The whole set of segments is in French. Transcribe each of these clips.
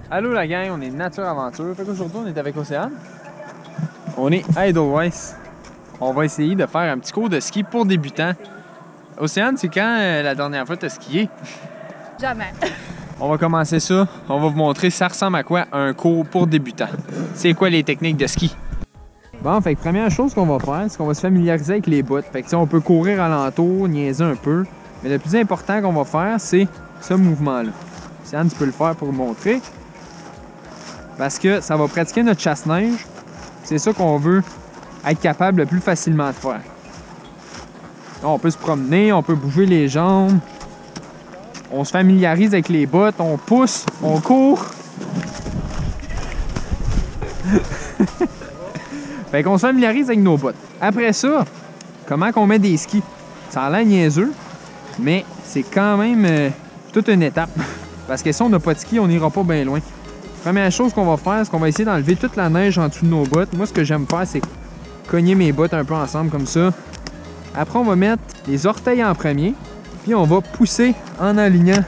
Allô la gang, on est Nature Aventure. Fait qu'aujourd'hui on est avec Océane. On est à Edelweiss. On va essayer de faire un petit cours de ski pour débutants. Océane, c'est quand la dernière fois tu as skié? Jamais. On va commencer ça. On va vous montrer ça ressemble à quoi un cours pour débutants. C'est quoi les techniques de ski? Bon, fait que première chose qu'on va faire, c'est qu'on va se familiariser avec les bottes. Fait que on peut courir alentour, niaiser un peu. Mais le plus important qu'on va faire, c'est ce mouvement-là. Océane, tu peux le faire pour montrer. Parce que ça va pratiquer notre chasse-neige. C'est ça qu'on veut être capable le plus facilement de faire. Là, on peut se promener, on peut bouger les jambes. On se familiarise avec les bottes, on pousse, on court. Fait qu'on se familiarise avec nos bottes. Après ça, comment qu'on met des skis? Ça a l'air niaiseux, mais c'est quand même toute une étape. Parce que si on n'a pas de ski, on n'ira pas bien loin. Première chose qu'on va faire, c'est qu'on va essayer d'enlever toute la neige en dessous de nos bottes. Moi, ce que j'aime faire, c'est cogner mes bottes un peu ensemble comme ça. Après, on va mettre les orteils en premier. Puis on va pousser en alignant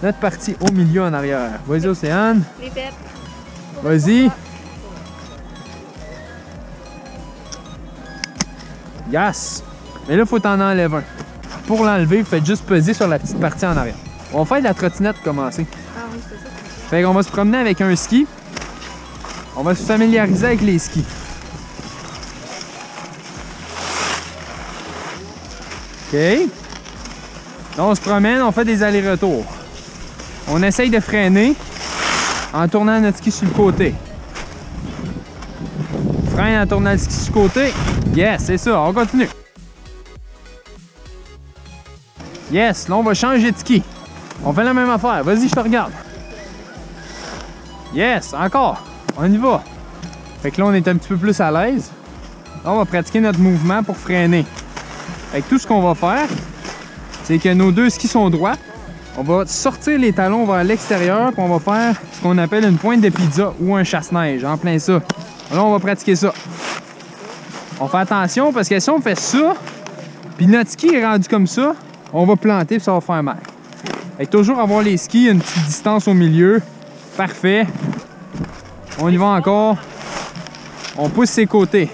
notre partie au milieu en arrière. Vas-y, Océane. Les têtes. Vas-y. Yes! Mais là, il faut t'en enlever un. Pour l'enlever, faites juste peser sur la petite partie en arrière. On va faire de la trottinette pour commencer. Ah oui, c'est ça. Fait qu'on va se promener avec un ski. On va se familiariser avec les skis. OK. Là, on se promène, on fait des allers-retours. On essaye de freiner en tournant notre ski sur le côté. Freine en tournant le ski sur le côté. Yes, c'est ça, on continue. Yes, là, on va changer de ski. On fait la même affaire. Vas-y, je te regarde. Yes, encore. On y va. Fait que là, on est un petit peu plus à l'aise. Là, on va pratiquer notre mouvement pour freiner. Fait que tout ce qu'on va faire, c'est que nos deux skis sont droits. On va sortir les talons vers l'extérieur, puis on va faire ce qu'on appelle une pointe de pizza ou un chasse-neige, en plein ça. Là, on va pratiquer ça. On fait attention parce que si on fait ça, puis notre ski est rendu comme ça, on va planter puis ça va faire mal. Fait que toujours avoir les skis à une petite distance au milieu. Parfait. On y va encore. On pousse ses côtés.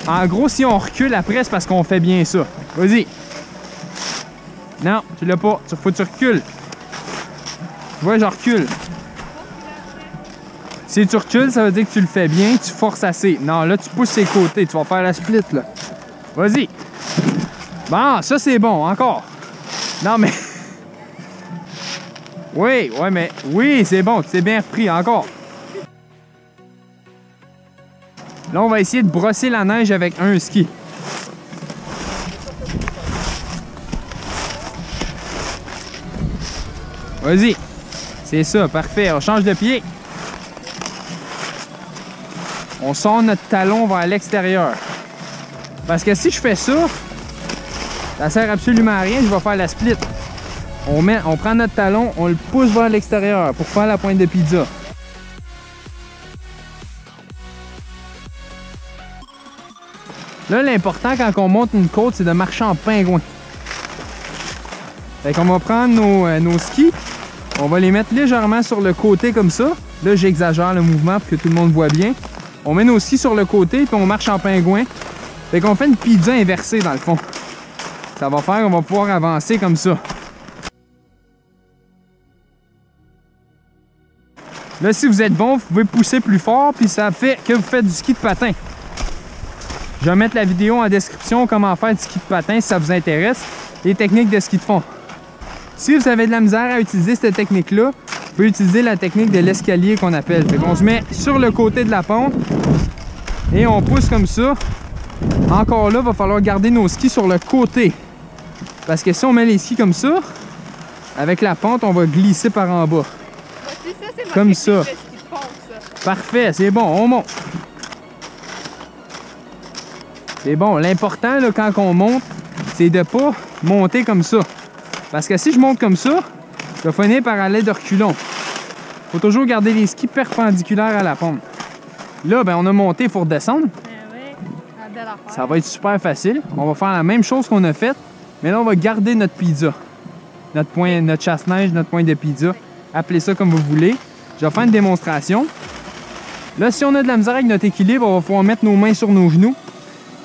En gros, si on recule après, c'est parce qu'on fait bien ça. Vas-y. Non, tu l'as pas. Faut que tu recules. Tu vois, je recule. Si tu recules, ça veut dire que tu le fais bien. Tu forces assez. Non, là, tu pousses ses côtés. Tu vas faire la split, là. Vas-y. Bon, ça, c'est bon. Encore. Non, mais... Oui, ouais, mais... Oui, c'est bon. Tu t'es bien repris. Encore. Là, on va essayer de brosser la neige avec un ski. Vas-y. C'est ça, parfait. On change de pied. On sort notre talon vers l'extérieur. Parce que si je fais ça, ça sert absolument à rien. Je vais faire la split. On prend notre talon, on le pousse vers l'extérieur pour faire la pointe de pizza. Là, l'important quand on monte une côte, c'est de marcher en pingouin. Fait qu'on va prendre nos skis, on va les mettre légèrement sur le côté comme ça. Là, j'exagère le mouvement pour que tout le monde voit bien. On met nos skis sur le côté, puis on marche en pingouin. Fait qu'on fait une pizza inversée dans le fond. Ça va faire qu'on va pouvoir avancer comme ça. Là, si vous êtes bon, vous pouvez pousser plus fort, puis ça fait que vous faites du ski de patin. Je vais mettre la vidéo en description, comment faire du ski de patin si ça vous intéresse, les techniques de ski de fond. Si vous avez de la misère à utiliser cette technique-là, vous pouvez utiliser la technique de l'escalier qu'on appelle. Fait qu'on se met sur le côté de la pente et on pousse comme ça. Encore là, il va falloir garder nos skis sur le côté. Parce que si on met les skis comme ça, avec la pente, on va glisser par en bas. Comme ça. Parfait, c'est bon, on monte. C'est bon, l'important quand on monte, c'est de ne pas monter comme ça. Parce que si je monte comme ça, je vais finir par aller de reculons. Il faut toujours garder les skis perpendiculaires à la pente. Là, ben, on a monté, il faut redescendre. Ça va être super facile. On va faire la même chose qu'on a faite, mais là, on va garder notre pizza. Notre chasse-neige, notre point de pizza. Appelez ça comme vous voulez. Je vais faire une démonstration. Là, si on a de la misère avec notre équilibre, on va pouvoir mettre nos mains sur nos genoux.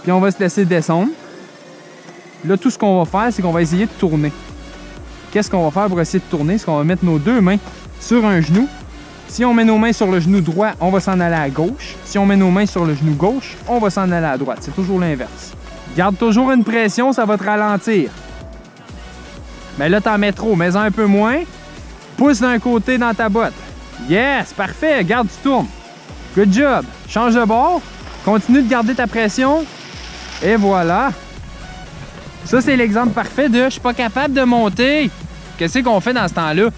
Puis on va se laisser descendre. Là, tout ce qu'on va faire, c'est qu'on va essayer de tourner. Qu'est-ce qu'on va faire pour essayer de tourner? C'est qu'on va mettre nos deux mains sur un genou. Si on met nos mains sur le genou droit, on va s'en aller à gauche. Si on met nos mains sur le genou gauche, on va s'en aller à droite. C'est toujours l'inverse. Garde toujours une pression, ça va te ralentir. Mais là, t'en mets trop. Mets-en un peu moins. Pousse d'un côté dans ta botte. Yes! Parfait! Garde, tu tournes. Good job! Change de bord. Continue de garder ta pression. Et voilà! Ça, c'est l'exemple parfait de « je suis pas capable de monter ». Qu'est-ce qu'on fait dans ce temps-là?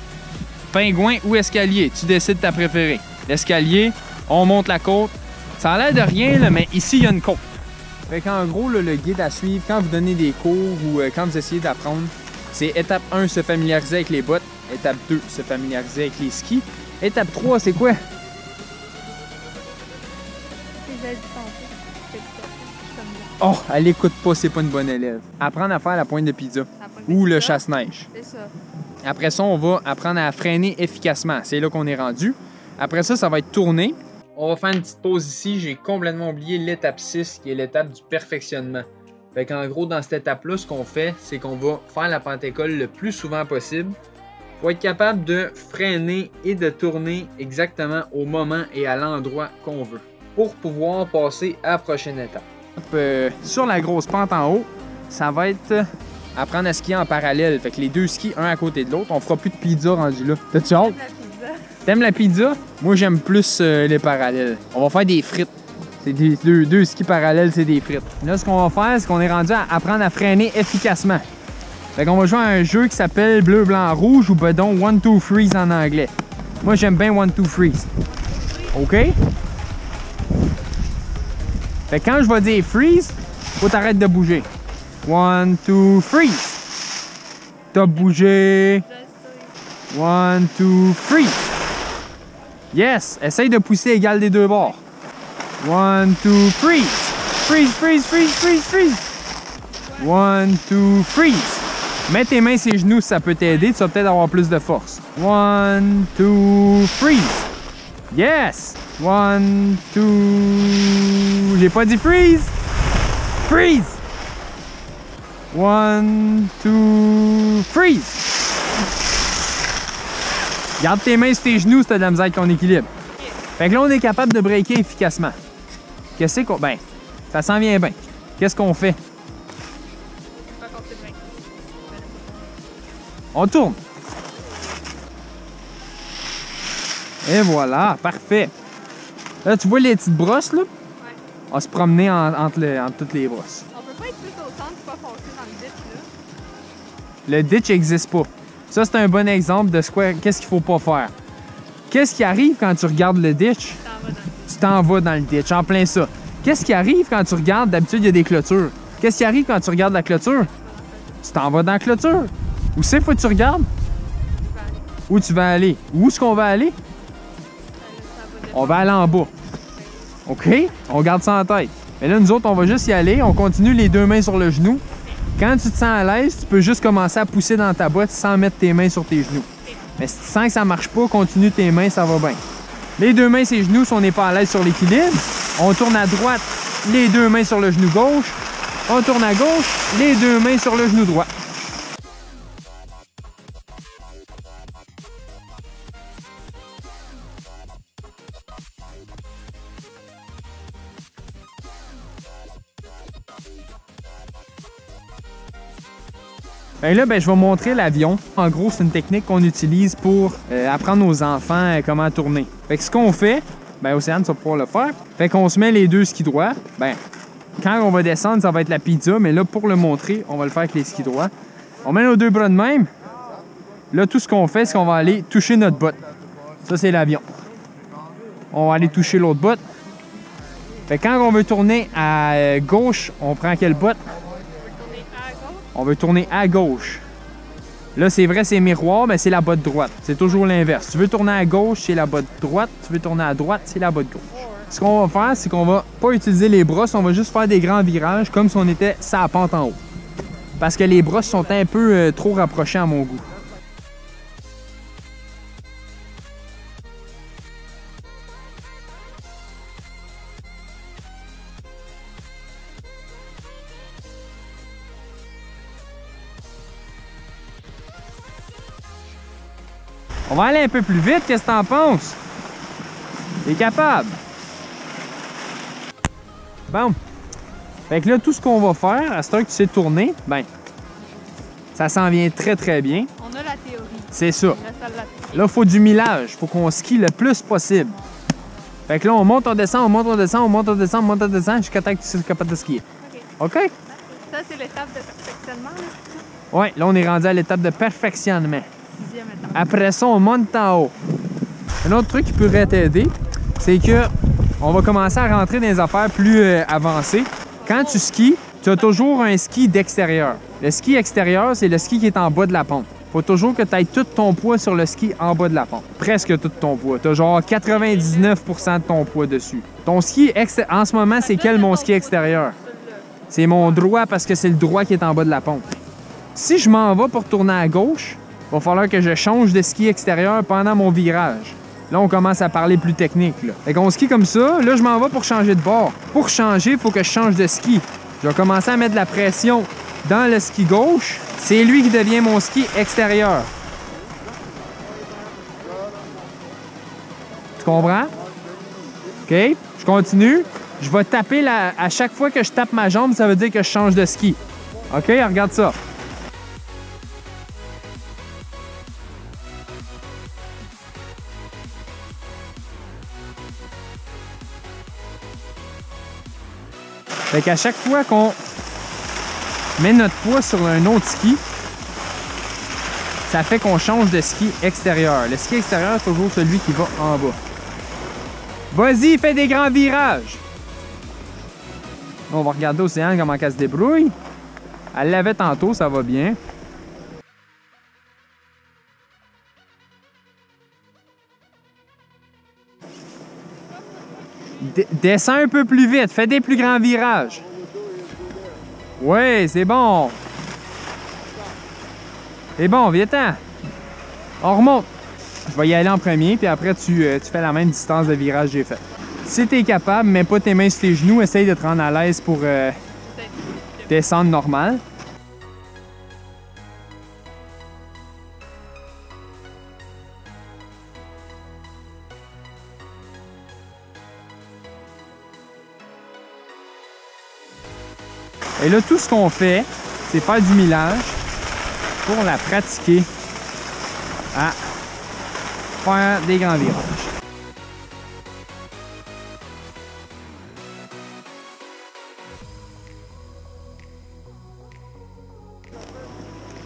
Pingouin ou escalier? Tu décides ta préférée. L'escalier, on monte la côte. Ça a l'air de rien, là, mais ici, il y a une côte. Fait qu'en gros, là, le guide à suivre, quand vous donnez des cours ou quand vous essayez d'apprendre, c'est étape 1, se familiariser avec les bottes. Étape 2, se familiariser avec les skis. Étape 3, c'est quoi? Oh, elle écoute pas, c'est pas une bonne élève. Apprendre à faire la pointe de pizza ou le chasse-neige. C'est ça. Après ça, on va apprendre à freiner efficacement. C'est là qu'on est rendu. Après ça, ça va être tourné. On va faire une petite pause ici. J'ai complètement oublié l'étape 6, qui est l'étape du perfectionnement. Fait qu'en gros, dans cette étape-là, ce qu'on fait, c'est qu'on va faire la pente-école le plus souvent possible pour être capable de freiner et de tourner exactement au moment et à l'endroit qu'on veut pour pouvoir passer à la prochaine étape. Sur la grosse pente en haut, ça va être apprendre à skier en parallèle. Fait que les deux skis, un à côté de l'autre. On fera plus de pizza rendu là. T'as-tu hâte? T'aimes la pizza? Moi, j'aime plus les parallèles. On va faire des frites. C'est deux skis parallèles, c'est des frites. Là, ce qu'on va faire, c'est qu'on est rendu à apprendre à freiner efficacement. Fait qu'on va jouer à un jeu qui s'appelle Bleu, Blanc, Rouge ou bedon 1-2 Freeze en anglais. Moi, j'aime bien 1-2 Freeze. OK? Fait que quand je vais dire freeze, faut t'arrêter de bouger. 1-2 freeze. T'as bougé. 1-2 freeze. Yes! Essaye de pousser égal des deux bords. 1-2 freeze. Freeze, freeze, freeze, freeze, freeze. 1-2 freeze. Mets tes mains sur les genoux si ça peut t'aider, tu vas peut-être avoir plus de force. 1-2 freeze. Yes! 1-2... J'ai pas dit freeze! Freeze! 1-2 freeze! Garde tes mains sur tes genoux si t'as de la misère avec ton équilibre. Fait que là, on est capable de breaker efficacement. Qu'est-ce qu'on... Ben, ça s'en vient bien. Qu'est-ce qu'on fait? On tourne. Et voilà, parfait. Là, tu vois les petites brosses, là? Ouais. On va se promener entre toutes les brosses. On peut pas être plus au centre et pas foncer dans le ditch, là? Le ditch n'existe pas. Ça, c'est un bon exemple de qu'est-ce qu'il faut pas faire. Qu'est-ce qui arrive quand tu regardes le ditch? Tu t'en vas dans le ditch, en plein ça. Qu'est-ce qui arrive quand tu regardes? D'habitude, il y a des clôtures. Qu'est-ce qui arrive quand tu regardes la clôture? Tu t'en vas dans la clôture. Où c'est faut que tu regardes? Où tu vas aller? Où est-ce qu'on va aller? On va aller en bas. OK? On garde ça en tête. Mais là, nous autres, on va juste y aller. On continue les deux mains sur le genou. Quand tu te sens à l'aise, tu peux juste commencer à pousser dans ta botte sans mettre tes mains sur tes genoux. Mais si tu sens que ça marche pas, continue tes mains, ça va bien. Les deux mains sur les genoux, si on n'est pas à l'aise sur l'équilibre, on tourne à droite, les deux mains sur le genou gauche. On tourne à gauche, les deux mains sur le genou droit. Bien là, je vais montrer l'avion. En gros, c'est une technique qu'on utilise pour apprendre aux enfants comment tourner. Fait que ce qu'on fait, Océane, tu vas pouvoir le faire. Fait qu'on se met les deux skis droits. Quand on va descendre, ça va être la pizza, mais là, pour le montrer, on va le faire avec les skis droits. On met nos deux bras de même. Là, tout ce qu'on fait, c'est qu'on va aller toucher notre botte. Ça, c'est l'avion. On va aller toucher l'autre botte. Fait que quand on veut tourner à gauche, on prend quelle botte? On veut tourner à gauche. Là, c'est vrai, c'est miroir, mais c'est la botte droite. C'est toujours l'inverse. Tu veux tourner à gauche, c'est la botte droite. Tu veux tourner à droite, c'est la botte gauche. Ce qu'on va faire, c'est qu'on va pas utiliser les brosses, on va juste faire des grands virages comme si on était sur la pente en haut. Parce que les brosses sont un peu trop rapprochées à mon goût. On va aller un peu plus vite, qu'est-ce que t'en penses? T'es capable? Bon. Fait que là, tout ce qu'on va faire, à ce temps que tu sais tourner, ben, ça s'en vient très très bien. On a la théorie. C'est ça. Il reste à l'appliquer. Là, il faut du millage. Il faut qu'on skie le plus possible. Fait que là, on monte, on descend, on monte, on descend, on monte, on descend, on monte, on descend, jusqu'à temps que tu sois capable de skier. OK. OK? Ça, c'est l'étape de perfectionnement, là, c'est ça? Ouais, là, on est rendu à l'étape de perfectionnement. 6e étape. Après ça, on monte en haut. Un autre truc qui pourrait t'aider, c'est que on va commencer à rentrer dans des affaires plus avancées. Quand tu skis, tu as toujours un ski d'extérieur. Le ski extérieur, c'est le ski qui est en bas de la pente. Faut toujours que tu ailles tout ton poids sur le ski en bas de la pente. Presque tout ton poids. Tu as genre 99% de ton poids dessus. Ton ski, en ce moment, c'est quel mon ski extérieur? C'est mon droit parce que c'est le droit qui est en bas de la pente. Si je m'en vais pour tourner à gauche, il va falloir que je change de ski extérieur pendant mon virage. Là, on commence à parler plus technique. Là. Fait qu'on skie comme ça. Là, je m'en vais pour changer de bord. Pour changer, il faut que je change de ski. Je vais commencer à mettre de la pression dans le ski gauche. C'est lui qui devient mon ski extérieur. Tu comprends? OK? Je continue. Je vais taper à chaque fois que je tape ma jambe, ça veut dire que je change de ski. OK? Regarde ça. Fait qu'à chaque fois qu'on met notre poids sur un autre ski, ça fait qu'on change de ski extérieur. Le ski extérieur, c'est toujours celui qui va en bas. Vas-y, fais des grands virages! On va regarder Océane comment elle se débrouille. Elle l'avait tantôt, ça va bien. Descends un peu plus vite, fais des plus grands virages. Oui, c'est bon. C'est bon, viens-t'en. On remonte. Je vais y aller en premier, puis après, tu fais la même distance de virage que j'ai fait. Si tu es capable, mets pas tes mains sur tes genoux, essaye de te rendre à l'aise pour descendre normal. Et là, tout ce qu'on fait, c'est faire du millage pour la pratiquer à faire des grands virages.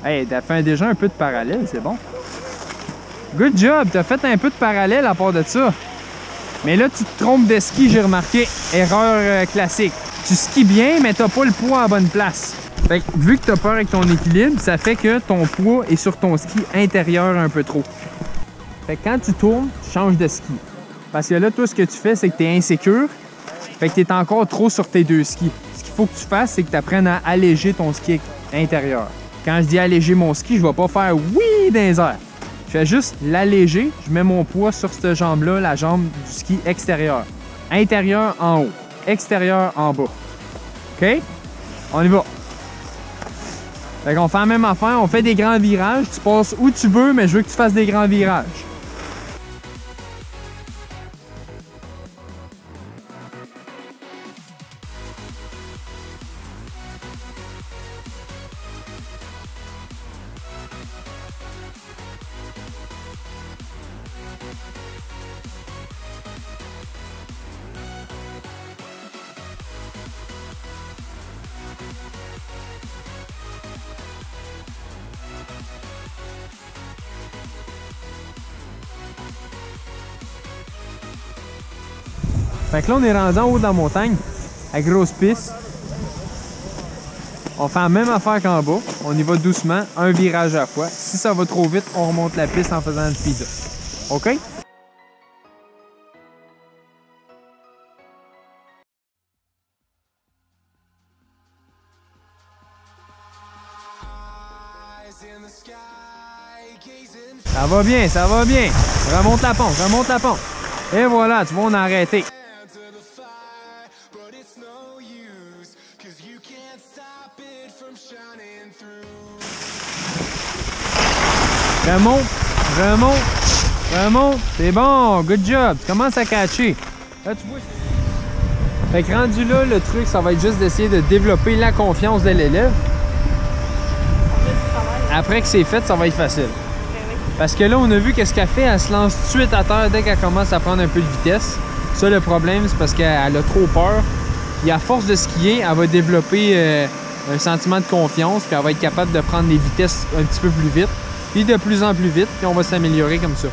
Hey, t'as fait déjà un peu de parallèle, c'est bon. Good job, t'as fait un peu de parallèle à part de ça. Mais là, tu te trompes de ski, j'ai remarqué. Erreur classique. Tu skis bien, mais t'as pas le poids à bonne place. Fait que, vu que t'as peur avec ton équilibre, ça fait que ton poids est sur ton ski intérieur un peu trop. Fait que quand tu tournes, tu changes de ski. Parce que là, toi, ce que tu fais, c'est que t'es insécure. Fait que t'es encore trop sur tes deux skis. Ce qu'il faut que tu fasses, c'est que tu apprennes à alléger ton ski intérieur. Quand je dis alléger mon ski, je vais pas faire oui dans les airs. Je fais juste l'alléger. Je mets mon poids sur cette jambe-là, la jambe du ski extérieur. Intérieur en haut. Extérieur en bas. OK? On y va. Fait qu'on fait la même affaire, on fait des grands virages. Tu passes où tu veux, mais je veux que tu fasses des grands virages. Fait que là, on est rendu en haut de la montagne, à grosse piste. On fait la même affaire qu'en bas. On y va doucement, un virage à la fois. Si ça va trop vite, on remonte la piste en faisant un speed-up. OK? Ça va bien, ça va bien. Remonte la pente, remonte la pente. Et voilà, tu vois, on a arrêté. Remonte, remonte. Remonte. C'est bon. Good job. Tu commences à catcher. Là, tu vois. Fait que rendu là, le truc, ça va être juste d'essayer de développer la confiance de l'élève. Après que c'est fait, ça va être facile. Parce que là, on a vu qu'est-ce qu'elle fait. Elle se lance tout de suite à terre dès qu'elle commence à prendre un peu de vitesse. Ça, le problème, c'est parce qu'elle a trop peur. Puis à force de skier, elle va développer un sentiment de confiance. Puis elle va être capable de prendre des vitesses un petit peu plus vite. Puis de plus en plus vite. Puis on va s'améliorer comme ça.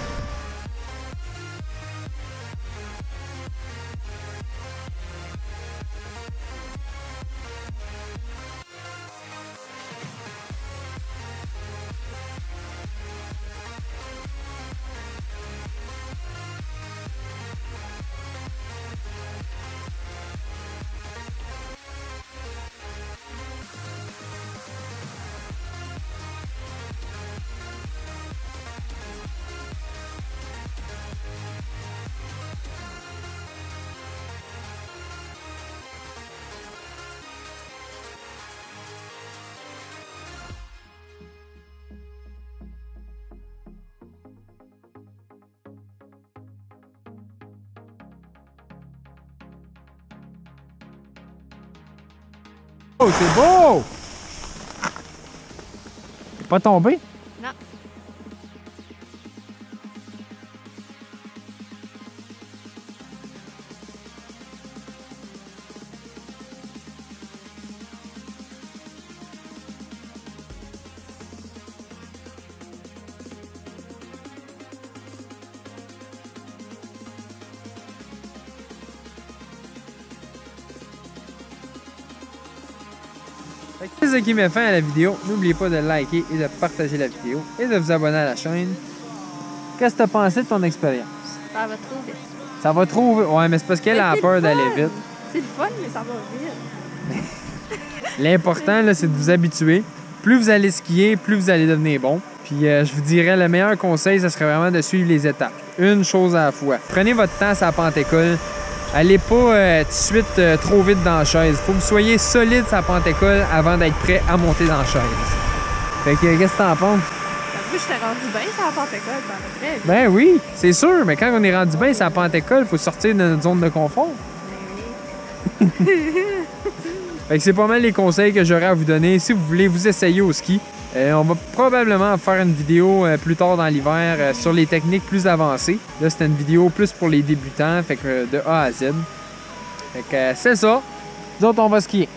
Oh, c'est beau! T'es pas tombé? Non. Fait que c'est ce qui met fin à la vidéo. N'oubliez pas de liker et de partager la vidéo et de vous abonner à la chaîne. Qu'est-ce que tu as pensé de ton expérience? Ça va trop vite. Ça va trop vite. Ouais, mais c'est parce qu'elle a peur d'aller vite. C'est le fun, mais ça va vite. L'important, là, c'est de vous habituer. Plus vous allez skier, plus vous allez devenir bon. Puis je vous dirais, le meilleur conseil, ce serait vraiment de suivre les étapes. Une chose à la fois. Prenez votre temps sur la pente-école. Allez pas tout de suite trop vite dans la chaise. Faut que vous soyez solide sur la pente-école avant d'être prêt à monter dans la chaise. Fait que, qu'est-ce que t'en penses? Moi, je t'ai rendu bien sur la pente-école, ça va très vite. Ben oui, c'est sûr. Mais quand on est rendu bien sur la pente-école, il faut sortir de notre zone de confort. Ben oui. Fait que c'est pas mal les conseils que j'aurais à vous donner si vous voulez vous essayer au ski. On va probablement faire une vidéo plus tard dans l'hiver sur les techniques plus avancées. Là, c'était une vidéo plus pour les débutants, fait que de A à Z. Fait que c'est ça. Nous autres, on va skier.